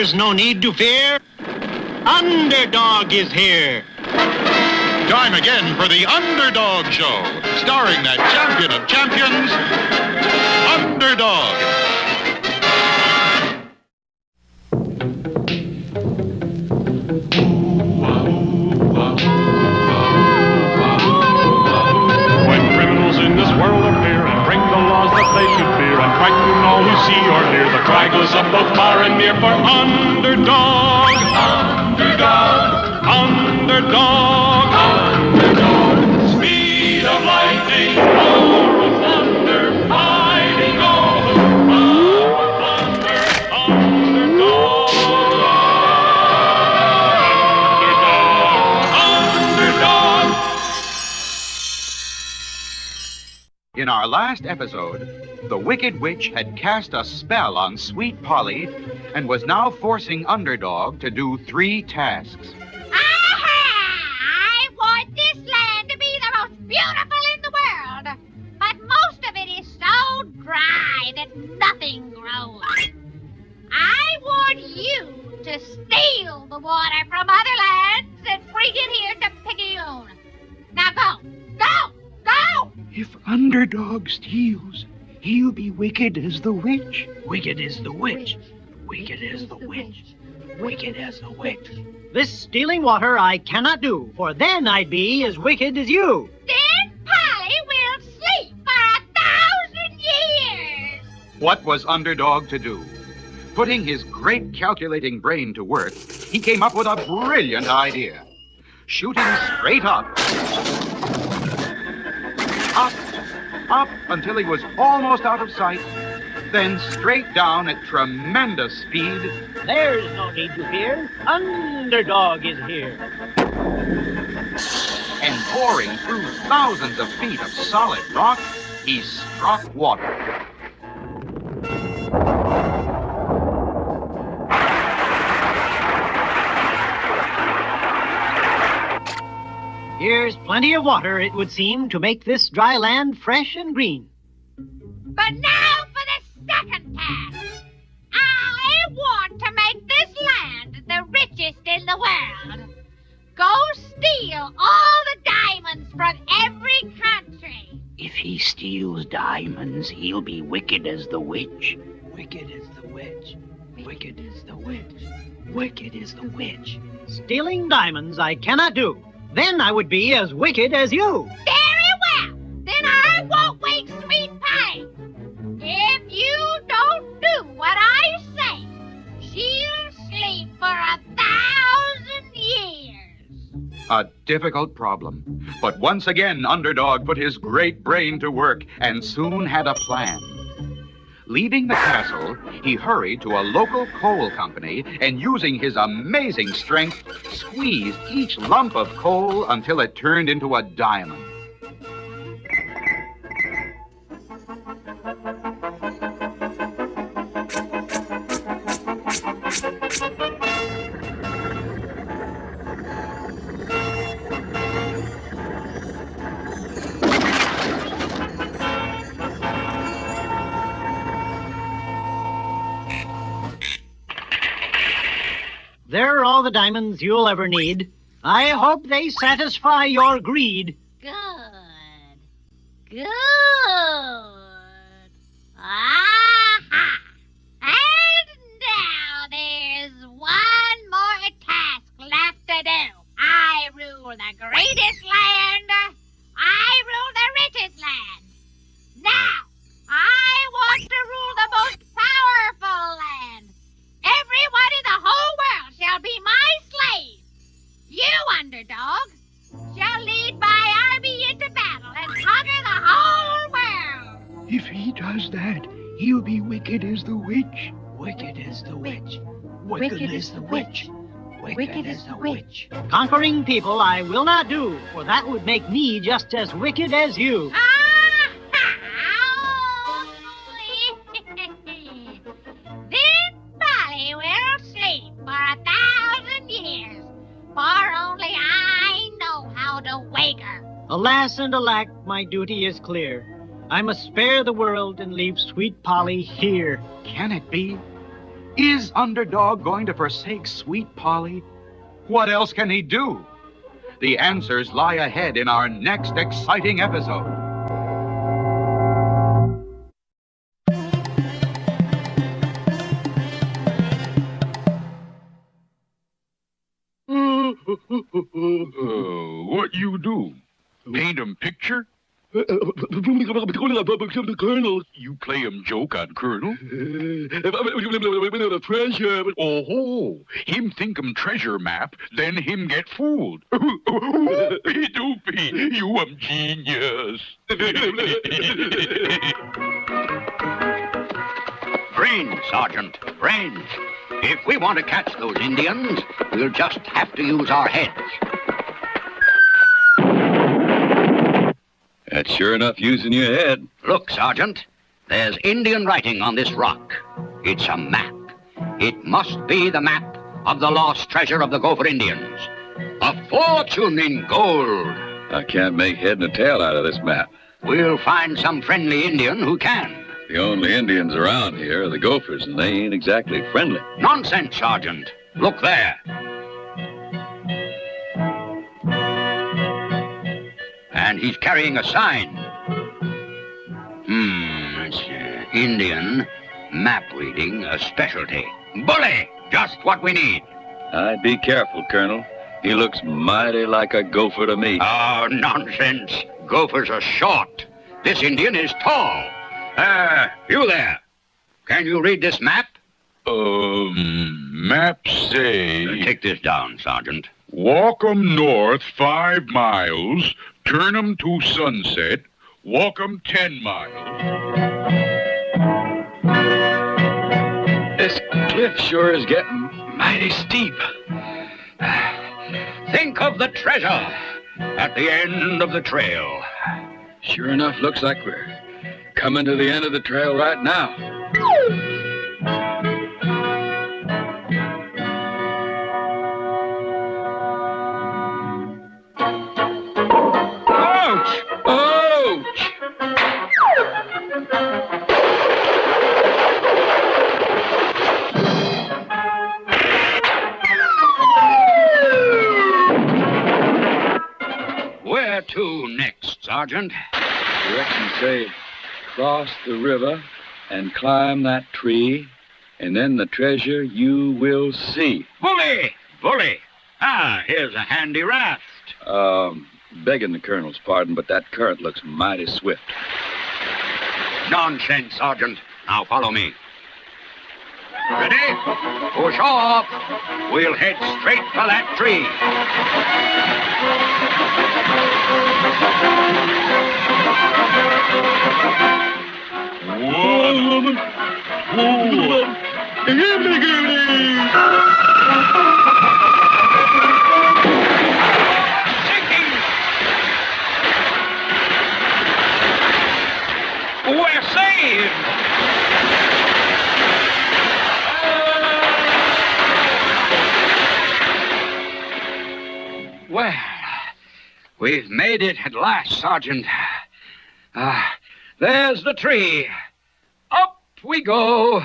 There's no need to fear. Underdog is here. Time again for the Underdog Show, starring that champion of champions, Underdog. When criminals in this world appear and break the laws that they should fear and frighten all who see or hear, the cry goes up both far and near for Underdog. Underdog. Underdog. Underdog. Speed of lightning, power of thunder, fighting all who plunder. Underdog. Underdog. Underdog. In our last episode, the Wicked Witch had cast a spell on Sweet Polly and was now forcing Underdog to do 3 tasks. I want this land to be the most beautiful in the world, but most of it is so dry that nothing grows. I want you to steal the water from other lands and bring it here to Picayune. Now go, go, go! If Underdog steals, he'll be wicked as the witch. Wicked is the witch. Wicked as the witch. Wicked as the witch. This stealing water I cannot do, for then I'd be as wicked as you. Then Polly will sleep for 1,000 years. What was Underdog to do? Putting his great calculating brain to work, he came up with a brilliant idea. Shooting straight up, up until he was almost out of sight, then straight down at tremendous speed. There's no need to fear. Underdog is here. And pouring through thousands of feet of solid rock, he struck water. Here's plenty of water, it would seem, to make this dry land fresh and green. But now for the second task. I want to make this land the richest in the world. Go steal all the diamonds from every country. If he steals diamonds, he'll be wicked as the witch. Wicked is the witch. Wicked as the witch. Wicked as the witch. Stealing diamonds I cannot do. Then I would be as wicked as you. Very well. Then I won't wake Sweet Pie. If you don't do what I say, she'll sleep for 1,000 years. A difficult problem. But once again, Underdog put his great brain to work and soon had a plan. Leaving the castle, he hurried to a local coal company and, using his amazing strength, squeezed each lump of coal until it turned into a diamond. There are all the diamonds you'll ever need. I hope they satisfy your greed. Good. Good. Aha! And now there's one more task left to do. I rule the greatest land. I rule the richest land. Now, I want to rule the most powerful land. Everyone in the whole world shall be my slave. You, Underdog, shall lead my army into battle and conquer the whole world. If he does that, he'll be wicked as the witch. Wicked as the witch. Wicked as the witch. Wicked as the witch. Conquering people I will not do, for that would make me just as wicked as you. Then Polly will sleep for 1,000 years, for only I know how to wake her. Alas and alack, my duty is clear. I must spare the world and leave Sweet Polly here. Can it be? Is Underdog going to forsake sweet Polly? What else can he do? The answers lie ahead in our next exciting episode. What you do? Paint 'em picture? Colonel. You play 'em joke on Colonel? Treasure. Oh, him think 'em treasure map, then him get fooled. Oopie doopie, you genius. Brains, Sergeant, brains. If we want to catch those Indians, we'll just have to use our heads. That's sure enough using your head. Look, Sergeant, there's Indian writing on this rock. It's a map. It must be the map of the lost treasure of the Gopher Indians. A fortune in gold. I can't make head and tail out of this map. We'll find some friendly Indian who can. The only Indians around here are the Gophers, and they ain't exactly friendly. Nonsense, Sergeant. Look there. And he's carrying a sign. It's Indian map reading, a specialty. Bully! Just what we need. I'd be careful, Colonel. He looks mighty like a gopher to me. Oh, nonsense. Gophers are short. This Indian is tall. You there. Can you read this map? Map say... Take this down, Sergeant. Walk 'em north 5 miles, turn 'em to sunset, walk 'em 10 miles. This cliff sure is getting mighty steep. Think of the treasure at the end of the trail. Sure enough, looks like we're coming to the end of the trail right now. Ouch! Ouch! Where to next, Sergeant? Directions say cross the river and climb that tree, and then the treasure you will see. Bully! Bully! Here's a handy raft. Begging the Colonel's pardon, but that current looks mighty swift. Nonsense, Sergeant. Now follow me. Ready? Push off. We'll head straight for that tree. Sinking! We're saved! Well, we've made it at last, Sergeant. There's the tree. Up we go.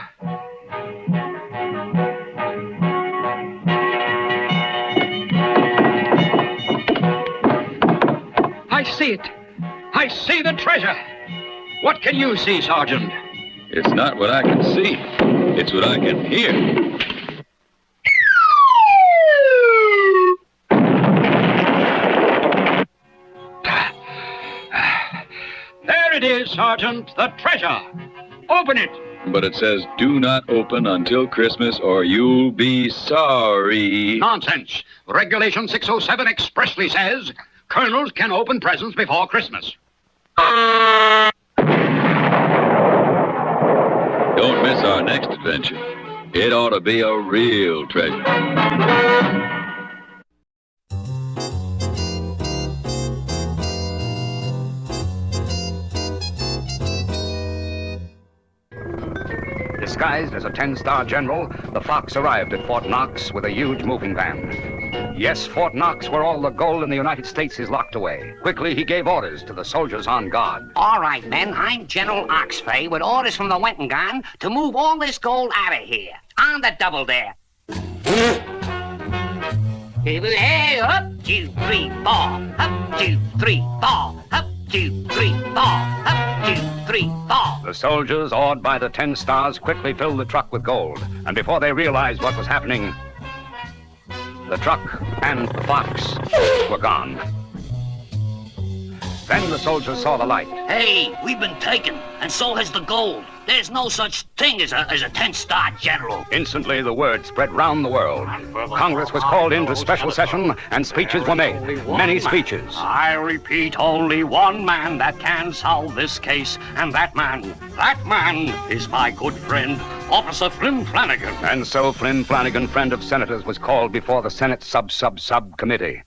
I see it. I see the treasure. What can you see, Sergeant? It's not what I can see. It's what I can hear. There it is, Sergeant. The treasure. Open it. But it says, do not open until Christmas or you'll be sorry. Nonsense. Regulation 607 expressly says colonels can open presents before Christmas. Don't miss our next adventure. It ought to be a real treasure. Disguised as a 10-star general, the Fox arrived at Fort Knox with a huge moving van. Yes, Fort Knox, where all the gold in the United States is locked away. Quickly, he gave orders to the soldiers on guard. All right, men, I'm General Oxfay with orders from the Wentengan to move all this gold out of here. On the double there. Hey, up, 2, 3, 4. Up, 2, 3, 4. Up, 2, 3, 4. Up, 2, 3, 4. The soldiers, awed by the 10 stars, quickly filled the truck with gold. And before they realized what was happening, the truck and the fox were gone. Then the soldiers saw the light. Hey, we've been taken, and so has the gold. There's no such thing as a 10-star general. Instantly, the word spread round the world. Congress was called into special session, and speeches were made. Many speeches. I repeat, only one man that can solve this case, and that man is my good friend, Officer Flynn Flanagan. And so Flynn Flanagan, friend of senators, was called before the Senate subcommittee.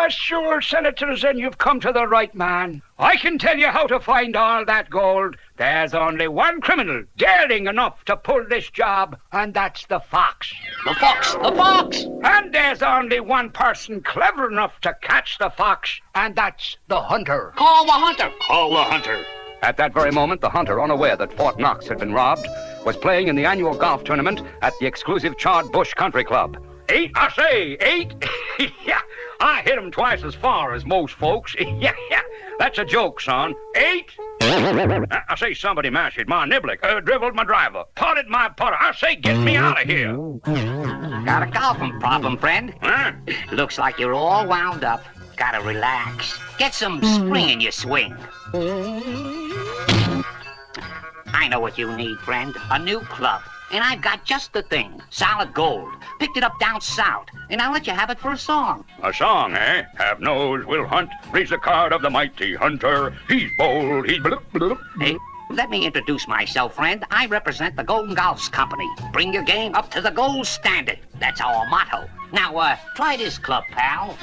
Sure, Senators, and you've come to the right man. I can tell you how to find all that gold. There's only one criminal daring enough to pull this job, and that's the fox. The fox! The fox! And there's only one person clever enough to catch the fox, and that's the hunter. Call the hunter! Call the hunter. At that very moment, the hunter, unaware that Fort Knox had been robbed, was playing in the annual golf tournament at the exclusive Charred Bush Country Club. 8, I say, 8. Yeah, I hit him twice as far as most folks. Yeah, that's a joke, son. 8. I say somebody mashed my niblick, dribbled my driver, potted my putter. I say, get me out of here. Got a golfing problem, friend? Huh? Looks like you're all wound up. Gotta relax. Get some spring in your swing. I know what you need, friend. A new club. And I've got just the thing. Solid gold. Picked it up down south. And I'll let you have it for a song. A song, eh? Have nose, will hunt. Reads the card of the mighty hunter. He's bold, he's bloop, bloop. Hey, let me introduce myself, friend. I represent the Golden Golfs Company. Bring your game up to the gold standard. That's our motto. Now, try this club, pal.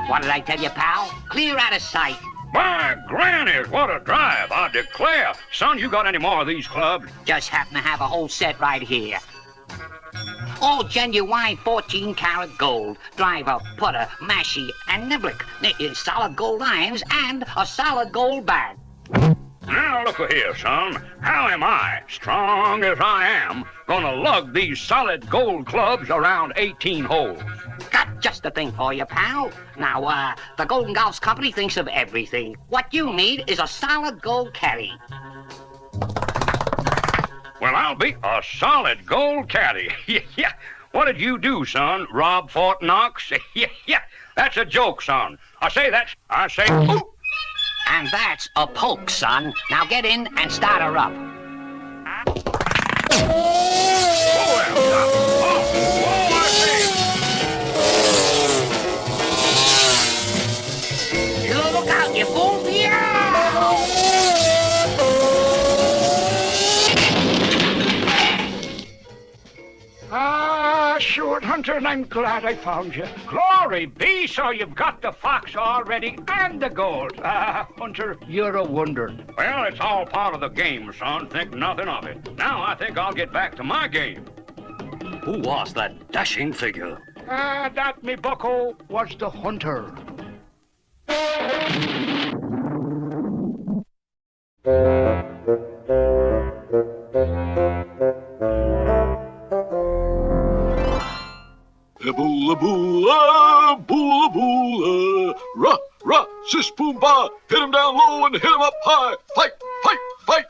What did I tell you, pal? Clear out of sight. My grannies, what a drive, I declare. Son, you got any more of these clubs? Just happen to have a whole set right here. All genuine 14-karat gold. Driver, putter, mashie, and niblick. Solid gold irons and a solid gold bag. Now, look here, son. How am I, strong as I am, gonna lug these solid gold clubs around 18 holes? Got just the thing for you, pal. Now, the Golden Golfs Company thinks of everything. What you need is a solid gold caddy. Well, I'll be a solid gold caddy. Yeah. What did you do, son? Rob Fort Knox? Yeah. That's a joke, son. Ooh. And that's a poke, son. Now get in and start her up. Look out, you fool! Sure, Hunter, and I'm glad I found you. Glory be, so you've got the fox already and the gold. Hunter, you're a wonder. Well, it's all part of the game, son. Think nothing of it. Now I think I'll get back to my game. Who was that dashing figure? That, me bucko, was the hunter. Boola boola, boola boola, rah rah, sis boom ba, hit him down low and hit him up high. Fight, fight, fight,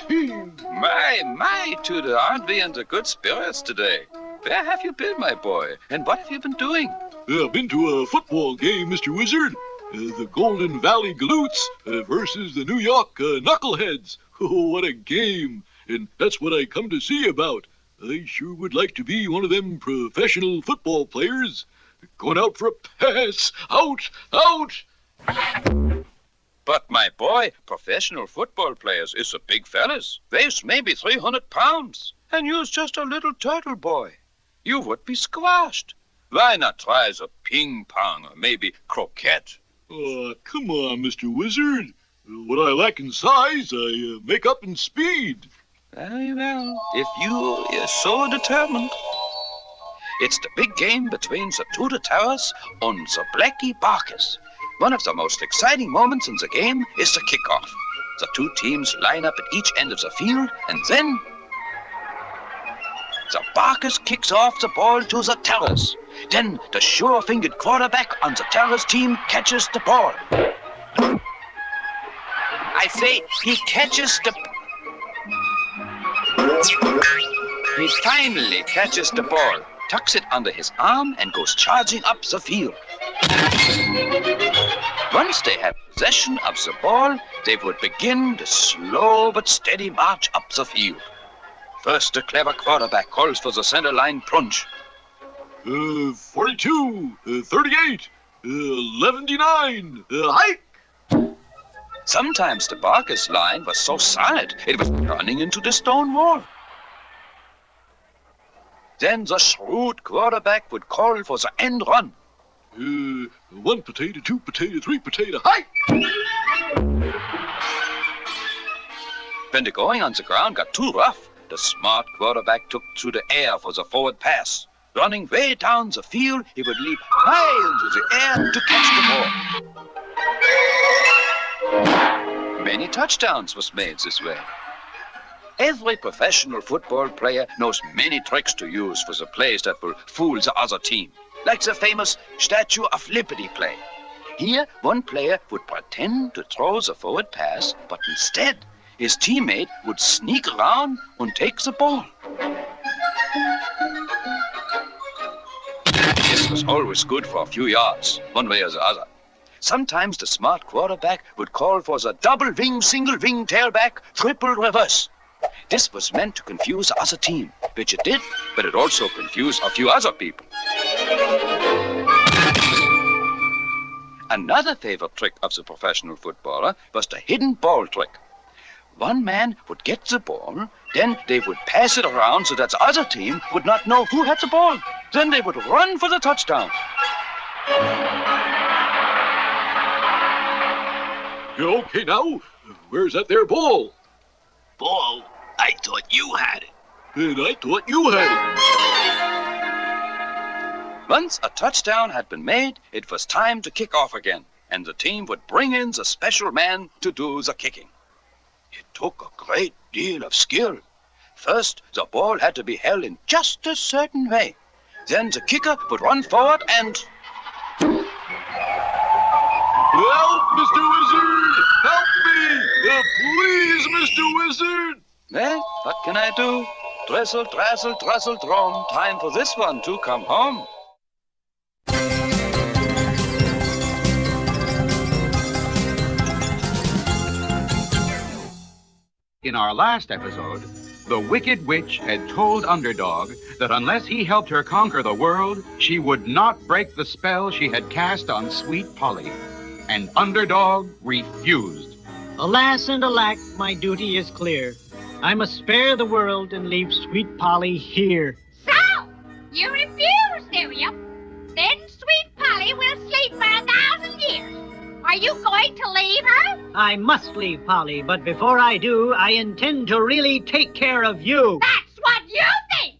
18. My, Tudor, aren't we under good spirits today? Where have you been, my boy? And what have you been doing? I've been to a football game, Mr. Wizard. The Golden Valley Galoots versus the New York Knuckleheads. Oh, what a game. And that's what I come to see about. I sure would like to be one of them professional football players. Going out for a pass. Out! But, my boy, professional football players is a big fellas. Weighs maybe 300 pounds. And you's just a little turtle boy. You would be squashed. Why not try as a ping pong or maybe croquette? Come on, Mr. Wizard. What I lack in size, I make up in speed. Very well, if you're so determined. It's the big game between the Tudor Towers and the Blackie Barkers. One of the most exciting moments in the game is the kickoff. The two teams line up at each end of the field, and then the Barkers kicks off the ball to the Towers. Then the sure-fingered quarterback on the Towers team catches the ball. I say, he catches the... He finally catches the ball, tucks it under his arm, and goes charging up the field. Once they had possession of the ball, they would begin the slow but steady march up the field. First, the clever quarterback calls for the center line plunge. 42, 38, 11-9, hike! Sometimes the Barkers line was so solid, it was running into the stone wall. Then the shrewd quarterback would call for the end run. 1 potato, 2 potato, 3 potato, hike! When the going on the ground got too rough, the smart quarterback took to the air for the forward pass. Running way down the field, he would leap high into the air to catch the ball. Many touchdowns was made this way. Every professional football player knows many tricks to use for the plays that will fool the other team, like the famous Statue of Liberty play. Here, one player would pretend to throw the forward pass, but instead, his teammate would sneak around and take the ball. This was always good for a few yards, one way or the other. Sometimes the smart quarterback would call for the double wing, single wing, tailback, triple reverse. This was meant to confuse the other team, which it did, but it also confused a few other people. Another favorite trick of the professional footballer was the hidden ball trick. One man would get the ball, then they would pass it around so that the other team would not know who had the ball. Then they would run for the touchdown. Okay, now, where's that there ball? Ball? I thought you had it. And I thought you had it. Once a touchdown had been made, it was time to kick off again, and the team would bring in the special man to do the kicking. It took a great deal of skill. First, the ball had to be held in just a certain way. Then the kicker would run forward and... Help, Mr. Wizard! Help me! Please, Mr. Wizard! Well, what can I do? Drizzle, drazzle, druzzle, drone. Time for this one to come home. In our last episode, the Wicked Witch had told Underdog that unless he helped her conquer the world, she would not break the spell she had cast on Sweet Polly. And Underdog refused. Alas and alack, my duty is clear. I must spare the world and leave Sweet Polly here. So, you refuse, do you? Then Sweet Polly will sleep for 1,000 years. Are you going to leave her? I must leave Polly, but before I do, I intend to really take care of you. That's what you think!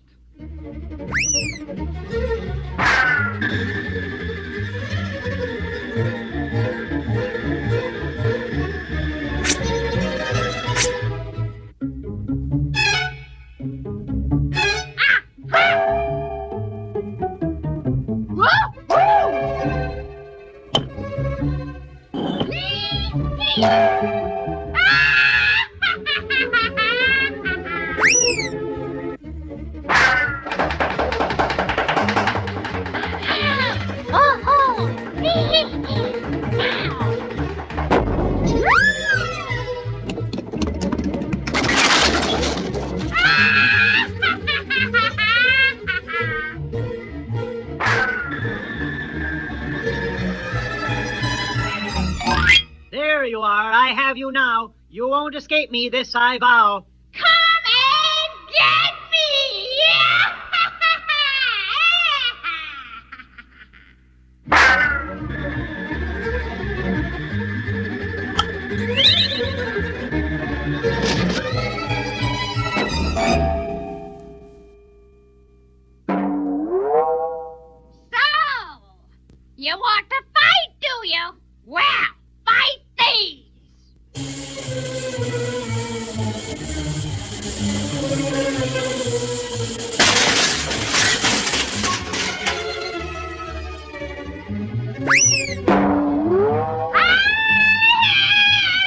There you are. I have you now. You won't escape me, this I vow. Come and get me! Well, fight these!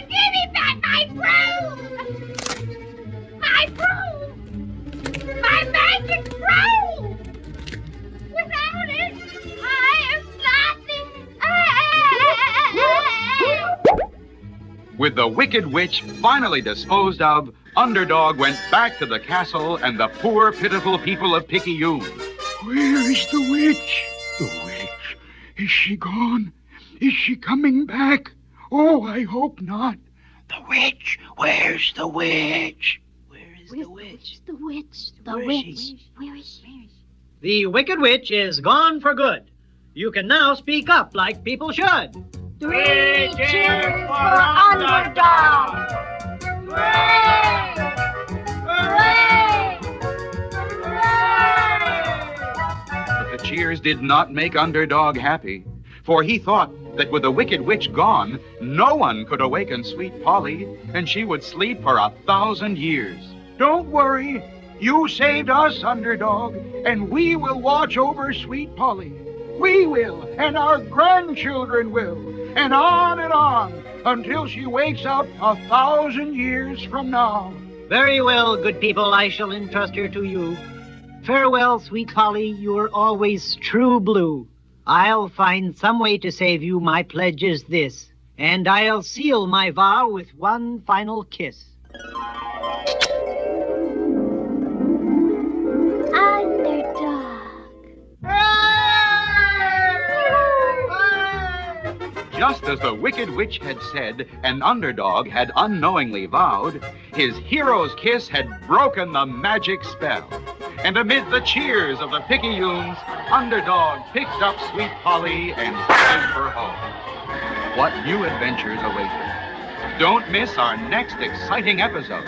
Give me back my broom! My broom! My magic broom! Without it, I am nothing. With the Wicked Witch finally disposed of, Underdog went back to the castle and the poor, pitiful people of Picayune. Where is the witch? The witch? Is she gone? Is she coming back? Oh, I hope not. The witch? Where's the witch? Where is the witch? The witch. The Where is witch. she? Where is she? The Wicked Witch is gone for good. You can now speak up like people should. 3 cheers for Underdog! Hooray! Hooray! But the cheers did not make Underdog happy, for he thought that with the Wicked Witch gone, no one could awaken Sweet Polly, and she would sleep for 1,000 years. Don't worry. You saved us, Underdog, and we will watch over Sweet Polly. We will, and our grandchildren will, and on, until she wakes up 1,000 years from now. Very well, good people, I shall entrust her to you. Farewell, sweet Polly, you're always true blue. I'll find some way to save you, my pledge is this, and I'll seal my vow with one final kiss. Underdog. Just as the Wicked Witch had said, and Underdog had unknowingly vowed, his hero's kiss had broken the magic spell. And amid the cheers of the Picayunes, Underdog picked up Sweet Polly and carried her home. What new adventures await her? Don't miss our next exciting episode.